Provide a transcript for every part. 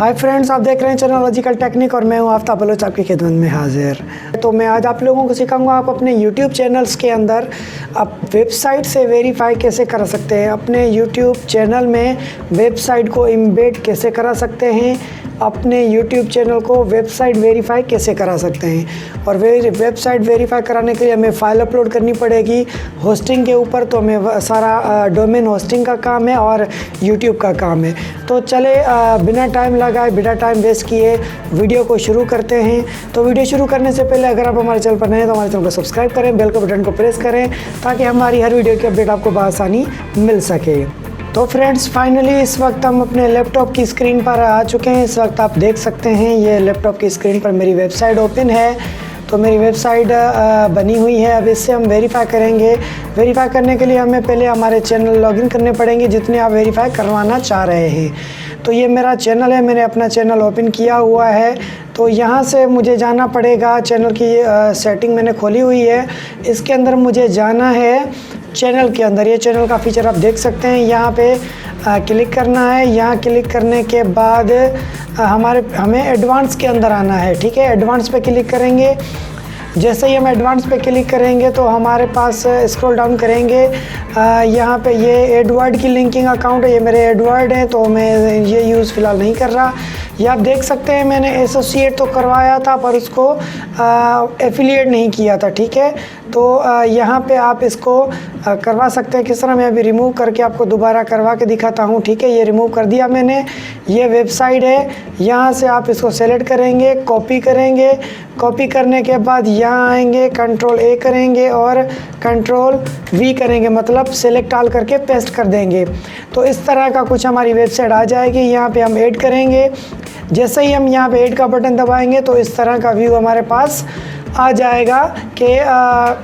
Hi friends, आप देख रहे हैं टेक्नोलॉजिकल टेक्निक और मैं हूं आफ्ताब बलोच आपकी खिदमत में हाजिर। तो मैं आज आप लोगों को सिखाऊंगा आप अपने YouTube चैनल्स के अंदर आप वेबसाइट से वेरीफाई कैसे करा सकते हैं, अपने YouTube चैनल में वेबसाइट को एम्बेड कैसे करा सकते हैं, अपने YouTube चैनल को वेबसाइट वेरीफाई कैसे करा सकते हैं। और वेबसाइट वेरीफाई कराने के लिए हमें फ़ाइल अपलोड करनी पड़ेगी होस्टिंग के ऊपर। तो हमें सारा डोमेन होस्टिंग का काम है और YouTube का काम है। तो चले बिना टाइम लगाए, बिना टाइम वेस्ट किए वीडियो को शुरू करते हैं। तो वीडियो शुरू करने से पहले अगर आप हमारे चैनल पर नए हैं तो हमारे चैनल को सब्सक्राइब करें, बेल के बटन को प्रेस करें ताकि हमारी हर वीडियो की अपडेट आपको बआसानी मिल सके। तो फ्रेंड्स, फाइनली इस वक्त हम अपने लैपटॉप की स्क्रीन पर आ चुके हैं। इस वक्त आप देख सकते हैं ये लैपटॉप की स्क्रीन पर मेरी वेबसाइट ओपन है। तो मेरी वेबसाइट बनी हुई है। अब इससे हम वेरीफाई करेंगे। वेरीफाई करने के लिए हमें पहले हमारे चैनल लॉगिन करने पड़ेंगे जितने आप वेरीफाई करवाना चाह रहे हैं। तो ये मेरा चैनल है, मैंने अपना चैनल ओपन किया हुआ है। तो यहाँ से मुझे जाना पड़ेगा, चैनल की सेटिंग मैंने खोली हुई है। इसके अंदर मुझे जाना है चैनल के अंदर। ये चैनल का फीचर आप देख सकते हैं। यहाँ पे क्लिक करना है। यहाँ क्लिक करने के बाद हमें एडवांस के अंदर आना है। ठीक है, एडवांस पे क्लिक करेंगे। जैसे ही हम एडवांस पे क्लिक करेंगे तो हमारे पास स्क्रॉल डाउन करेंगे। यहाँ पे ये एडवर्ड की लिंकिंग अकाउंट है, ये मेरे एडवर्ड है तो मैं ये यूज़ फ़िलहाल नहीं कर रहा। ये आप देख सकते हैं मैंने एसोसिएट तो करवाया था पर उसको एफिलिएट नहीं किया था। ठीक है, तो यहाँ पे आप इसको करवा सकते हैं। किस तरह मैं अभी रिमूव करके आपको दोबारा करवा के दिखाता हूँ। ठीक है, ये रिमूव कर दिया मैंने। ये वेबसाइट है, यहाँ से आप इसको सेलेक्ट करेंगे, कॉपी करेंगे। कॉपी करने के बाद यहाँ आएंगे, कंट्रोल ए करेंगे और कंट्रोल वी करेंगे, मतलब सेलेक्ट ऑल करके पेस्ट कर देंगे। तो इस तरह का कुछ हमारी वेबसाइट आ जाएगी। यहाँ पे हम ऐड करेंगे। जैसे ही हम यहाँ पे ऐड का बटन दबाएंगे तो इस तरह का व्यू हमारे पास आ जाएगा कि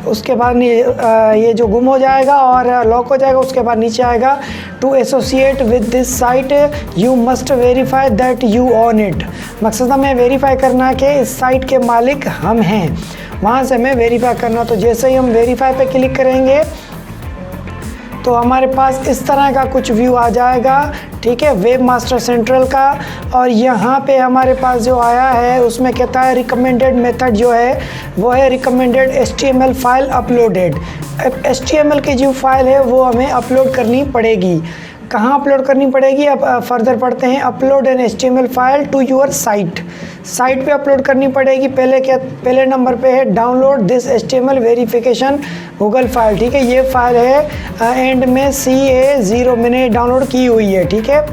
उसके बाद ये जो गुम हो जाएगा और लॉक हो जाएगा। उसके बाद नीचे आएगा to associate with this site you must verify that you own it. मकसद हमें वेरीफाई करना कि इस साइट के मालिक हम हैं, वहाँ से हमें वेरीफाई करना। तो जैसे ही हम वेरीफाई पे क्लिक करेंगे तो हमारे पास इस तरह का कुछ व्यू आ जाएगा। ठीक है, वेब मास्टर सेंट्रल का। और यहाँ पे हमारे पास जो आया है उसमें कहता है रिकमेंडेड मेथड जो है वो है recommended HTML file uploaded. HTML की जो फाइल है वो हमें अपलोड करनी पड़ेगी। कहाँ अपलोड करनी पड़ेगी, अब फर्दर पढ़ते हैं। Upload an HTML file to your site. Site पे अपलोड करनी पड़ेगी। पहले नंबर पे है download this HTML verification Google file. ठीक है, ये फाइल है एंड में CA0 मैंने डाउनलोड की हुई है। ठीक है,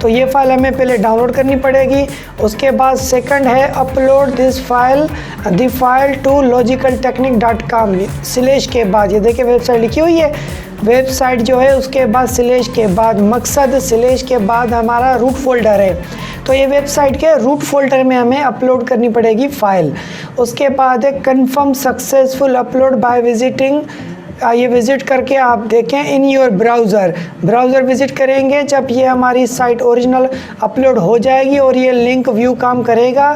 तो ये फाइल हमें पहले डाउनलोड करनी पड़ेगी। उसके बाद सेकंड है upload this file the file to logicaltechnic.com slash के बाद, ये देखिए वेबसाइट लिखी हुई है। वेबसाइट जो है उसके बाद स्लैश के बाद मकसद स्लैश के बाद हमारा रूट फोल्डर है। तो ये वेबसाइट के रूट फोल्डर में हमें अपलोड करनी पड़ेगी फ़ाइल। उसके बाद है confirm successful upload by visiting. ये विज़िट करके आप देखें इन योर ब्राउज़र विज़िट करेंगे जब ये हमारी साइट ओरिजिनल अपलोड हो जाएगी और ये लिंक व्यू काम करेगा।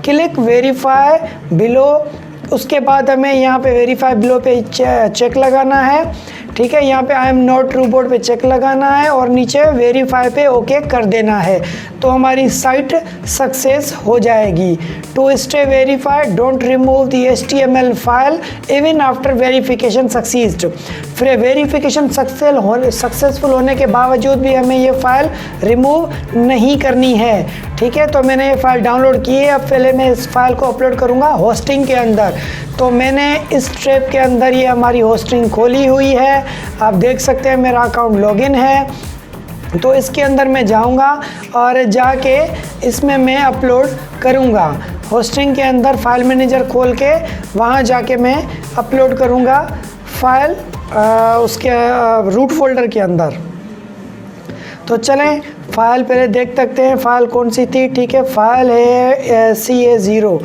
Click verify below. उसके बाद हमें यहाँ पे वेरीफाई बिलो पे चेक लगाना है। ठीक है, यहाँ पे आई एम नॉट रोबोट पे चेक लगाना है और नीचे वेरीफाई पे ओके कर देना है। तो हमारी साइट सक्सेस हो जाएगी। To stay verified don't remove the HTML file even after verification succeed. फिर वेरिफिकेशन सक्सेसफुल होने के बावजूद भी हमें ये फ़ाइल रिमूव नहीं करनी है। ठीक है, तो मैंने ये फ़ाइल डाउनलोड की है। अब पहले मैं इस फाइल को अपलोड करूँगा होस्टिंग के अंदर। तो मैंने इस ट्रैप के अंदर ये हमारी होस्टिंग खोली हुई है। आप देख सकते हैं मेरा अकाउंट लॉगिन है। तो इसके अंदर मैं जाऊंगा और जाके इसमें मैं अपलोड करूंगा। होस्टिंग के अंदर फाइल मैनेजर खोल के वहाँ जाके मैं अपलोड करूंगा फाइल उसके रूट फोल्डर के अंदर। तो चलें फ़ाइल पहले देख सकते हैं फ़ाइल कौन सी थी। ठीक है, फ़ाइल है CA0।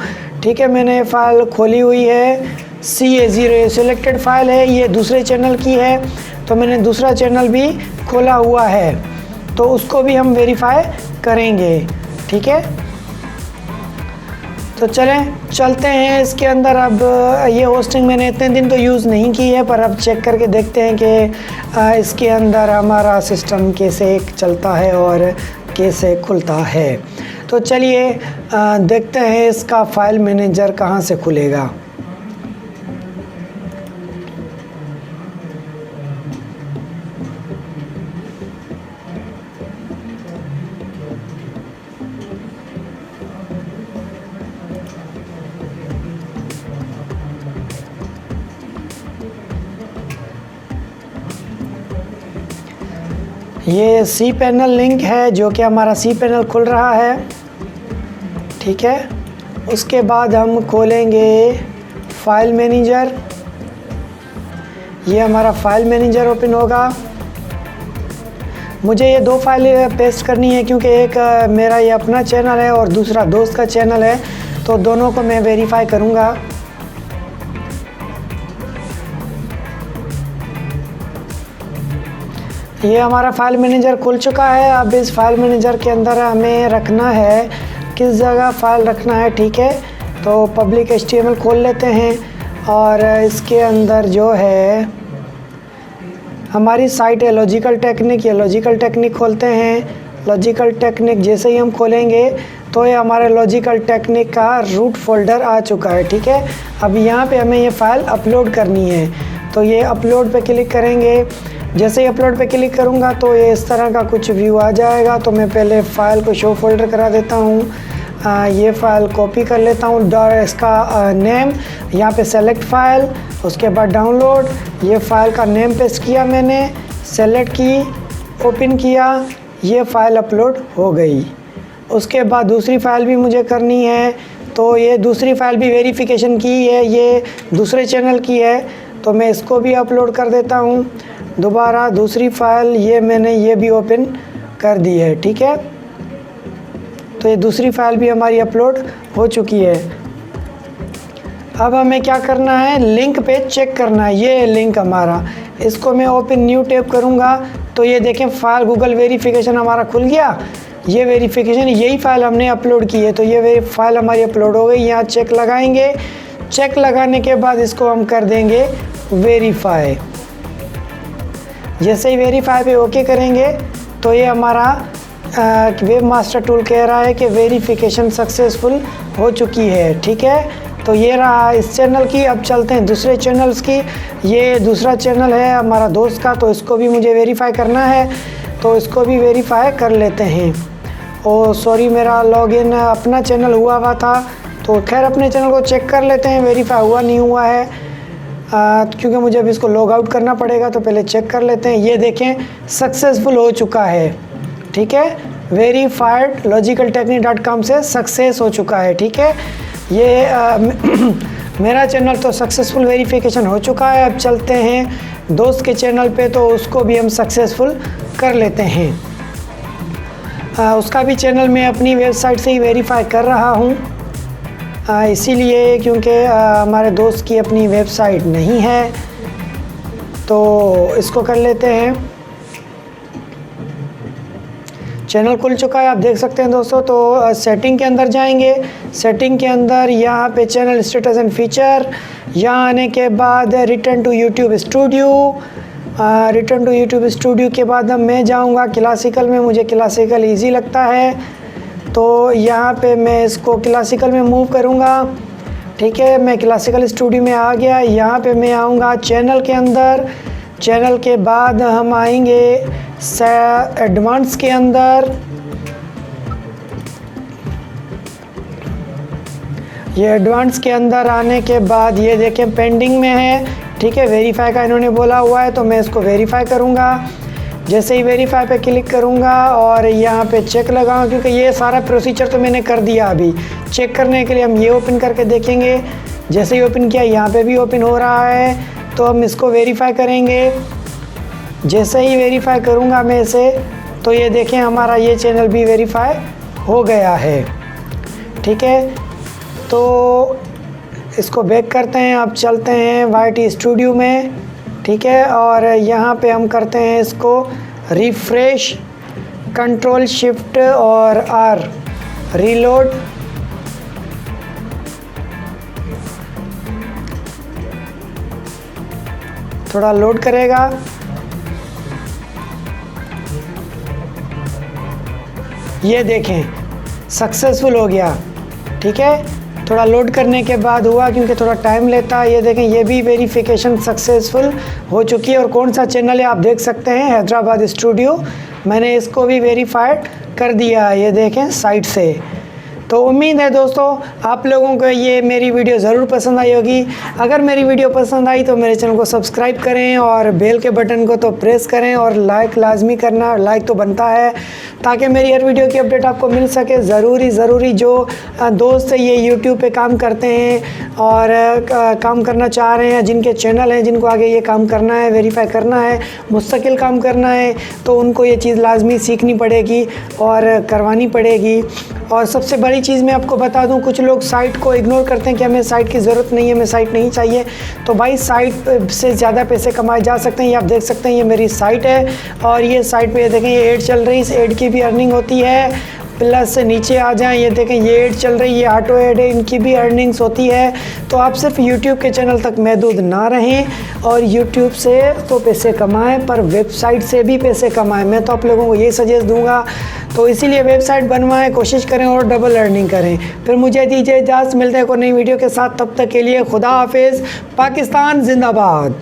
ठीक है, मैंने फ़ाइल खोली हुई है CA0। सिलेक्टेड फ़ाइल है, ये दूसरे चैनल की है तो मैंने दूसरा चैनल भी खोला हुआ है तो उसको भी हम वेरीफाई करेंगे। ठीक है, तो चलते हैं इसके अंदर। अब ये होस्टिंग मैंने इतने दिन तो यूज़ नहीं की है पर अब चेक करके देखते हैं कि इसके अंदर हमारा सिस्टम कैसे चलता है और कैसे खुलता है। तो चलिए देखते हैं इसका फाइल मैनेजर कहाँ से खुलेगा। ये सी पैनल लिंक है जो कि हमारा सी पैनल खुल रहा है, ठीक है। उसके बाद हम खोलेंगे फाइल मैनेजर। ये हमारा फाइल मैनेजर ओपन होगा। मुझे ये 2 फाइल पेस्ट करनी है क्योंकि एक मेरा ये अपना चैनल है और दूसरा दोस्त का चैनल है, तो दोनों को मैं वेरीफाई करूँगा। ये हमारा फाइल मैनेजर खुल चुका है। अब इस फाइल मैनेजर के अंदर हमें रखना है, किस जगह फ़ाइल रखना है, ठीक है। तो पब्लिक HTML खोल लेते हैं और इसके अंदर जो है हमारी साइट है लॉजिकल टेक्निक। ये लॉजिकल टेक्निक खोलते हैं। लॉजिकल टेक्निक जैसे ही हम खोलेंगे तो ये हमारे लॉजिकल टेक्निक का रूट फोल्डर आ चुका है, ठीक है। अब यहाँ पे हमें ये फ़ाइल अपलोड करनी है, तो ये अपलोड पे क्लिक करेंगे। जैसे ही अपलोड पे क्लिक करूँगा तो ये इस तरह का कुछ व्यू आ जाएगा। तो मैं पहले फ़ाइल को शो फोल्डर करा देता हूँ। ये फ़ाइल कॉपी कर लेता हूँ। इसका नेम यहाँ पे सेलेक्ट फ़ाइल, उसके बाद डाउनलोड। ये फ़ाइल का नेम पेस्ट किया मैंने, सेलेक्ट की, ओपन किया, ये फ़ाइल अपलोड हो गई। उसके बाद दूसरी फ़ाइल भी मुझे करनी है, तो ये दूसरी फ़ाइल भी वेरिफिकेशन की है, ये दूसरे चैनल की है, तो मैं इसको भी अपलोड कर देता हूँ। दोबारा दूसरी फ़ाइल ये मैंने ये भी ओपन कर दी है, ठीक है। तो ये दूसरी फ़ाइल भी हमारी अपलोड हो चुकी है। अब हमें क्या करना है, लिंक पे चेक करना है। ये लिंक हमारा, इसको मैं ओपन न्यू टैब करूँगा तो ये देखें फ़ाइल गूगल वेरिफिकेशन हमारा खुल गया। ये वेरिफिकेशन यही फ़ाइल हमने अपलोड की है, तो ये फ़ाइल हमारी अपलोड हो गई। यहाँ चेक लगाएंगे। चेक लगाने के बाद इसको हम कर देंगे वेरीफाई। जैसे ही वेरीफाई पे ओके करेंगे तो ये हमारा वेब मास्टर टूल कह रहा है कि वेरिफिकेशन सक्सेसफुल हो चुकी है, ठीक है। तो ये रहा इस चैनल की। अब चलते हैं दूसरे चैनल्स की। ये दूसरा चैनल है हमारा दोस्त का, तो इसको भी मुझे वेरीफाई करना है, तो इसको भी वेरीफाई कर लेते हैं। ओ सॉरी, मेरा लॉगिन अपना चैनल हुआ था, तो खैर अपने चैनल को चेक कर लेते हैं, वेरीफाई हुआ नहीं हुआ है। क्योंकि मुझे अभी इसको लॉग आउट करना पड़ेगा, तो पहले चेक कर लेते हैं। ये देखें सक्सेसफुल हो चुका है, ठीक है। वेरीफाइड logicaltechnic.com से सक्सेस हो चुका है, ठीक है। ये मेरा चैनल तो सक्सेसफुल वेरिफिकेशन हो चुका है। अब चलते हैं दोस्त के चैनल पे, तो उसको भी हम सक्सेसफुल कर लेते हैं। उसका भी चैनल मैं अपनी वेबसाइट से ही वेरीफाई कर रहा हूँ, इसीलिए क्योंकि हमारे दोस्त की अपनी वेबसाइट नहीं है, तो इसको कर लेते हैं। चैनल खुल चुका है, आप देख सकते हैं दोस्तों। तो सेटिंग के अंदर जाएंगे। सेटिंग के अंदर यहाँ पे चैनल स्टेटस एंड फीचर, यहाँ आने के बाद return to YouTube studio. Return to YouTube studio के बाद अब मैं जाऊँगा क्लासिकल में। मुझे क्लासिकल ईजी लगता है, तो यहाँ पे मैं इसको क्लासिकल में मूव करूँगा, ठीक है। मैं क्लासिकल स्टूडियो में आ गया। यहाँ पे मैं आऊँगा चैनल के अंदर। चैनल के बाद हम आएंगे एडवांस के अंदर। ये एडवांस के अंदर आने के बाद ये देखें पेंडिंग में है, ठीक है। वेरीफाई का इन्होंने बोला हुआ है, तो मैं इसको वेरीफाई करूँगा। जैसे ही वेरीफाई पे क्लिक करूँगा और यहाँ पे चेक लगाऊँ, क्योंकि ये सारा प्रोसीजर तो मैंने कर दिया। अभी चेक करने के लिए हम ये ओपन करके देखेंगे। जैसे ही ओपन किया यहाँ पे भी ओपन हो रहा है, तो हम इसको वेरीफाई करेंगे। जैसे ही वेरीफाई करूँगा मैं इसे, तो ये देखें हमारा ये चैनल भी वेरीफाई हो गया है, ठीक है। तो इसको बैक करते हैं। अब चलते हैं YT स्टूडियो में, ठीक है। और यहाँ पे हम करते हैं इसको रिफ्रेश, कंट्रोल शिफ्ट और R, रीलोड। थोड़ा लोड करेगा। ये देखें सक्सेसफुल हो गया। ठीक है, थोड़ा लोड करने के बाद हुआ क्योंकि थोड़ा टाइम लेता है। ये देखें, ये भी वेरिफिकेशन सक्सेसफुल हो चुकी है। और कौन सा चैनल है आप देख सकते हैं, हैदराबाद स्टूडियो। मैंने इसको भी वेरीफाइड कर दिया है, ये देखें साइट से। तो उम्मीद है दोस्तों आप लोगों को ये मेरी वीडियो ज़रूर पसंद आई होगी। अगर मेरी वीडियो पसंद आई तो मेरे चैनल को सब्सक्राइब करें और बेल के बटन को तो प्रेस करें और लाइक लाजमी करना, लाइक तो बनता है, ताकि मेरी हर वीडियो की अपडेट आपको मिल सके। ज़रूरी जो दोस्त ये यूट्यूब पे काम करते हैं और काम करना चाह रहे हैं, जिनके चैनल हैं, जिनको आगे ये काम करना है, वेरीफाई करना है, मुस्तकिल काम करना है, तो उनको ये चीज़ लाजमी सीखनी पड़ेगी और करवानी पड़ेगी। और सबसे बड़ी चीज़ मैं आपको बता दूं, कुछ लोग साइट को इग्नोर करते हैं कि हमें साइट की ज़रूरत नहीं है, हमें साइट नहीं चाहिए। तो भाई साइट से ज़्यादा पैसे कमाए जा सकते हैं। ये आप देख सकते हैं, ये मेरी साइट है और ये साइट पे ये देखें, ये ऐड चल रही है, इस ऐड की भी अर्निंग होती है। प्लस नीचे आ जाएं, ये देखें, ये ऐड चल रही है, ये ऑटो ऐड है, इनकी भी अर्निंग्स होती है। तो आप सिर्फ यूट्यूब के चैनल तक महदूद ना रहें और यूट्यूब से तो पैसे कमाएं, पर वेबसाइट से भी पैसे कमाएं। मैं तो आप लोगों को ये सजेस्ट दूंगा, तो इसीलिए वेबसाइट बनवाएं, कोशिश करें और डबल अर्निंग करें। फिर मुझे दीजिए इजाज़त, मिलते हैं कोई नई वीडियो के साथ। तब तक के लिए खुदा हाफिज़। पाकिस्तान जिंदाबाद।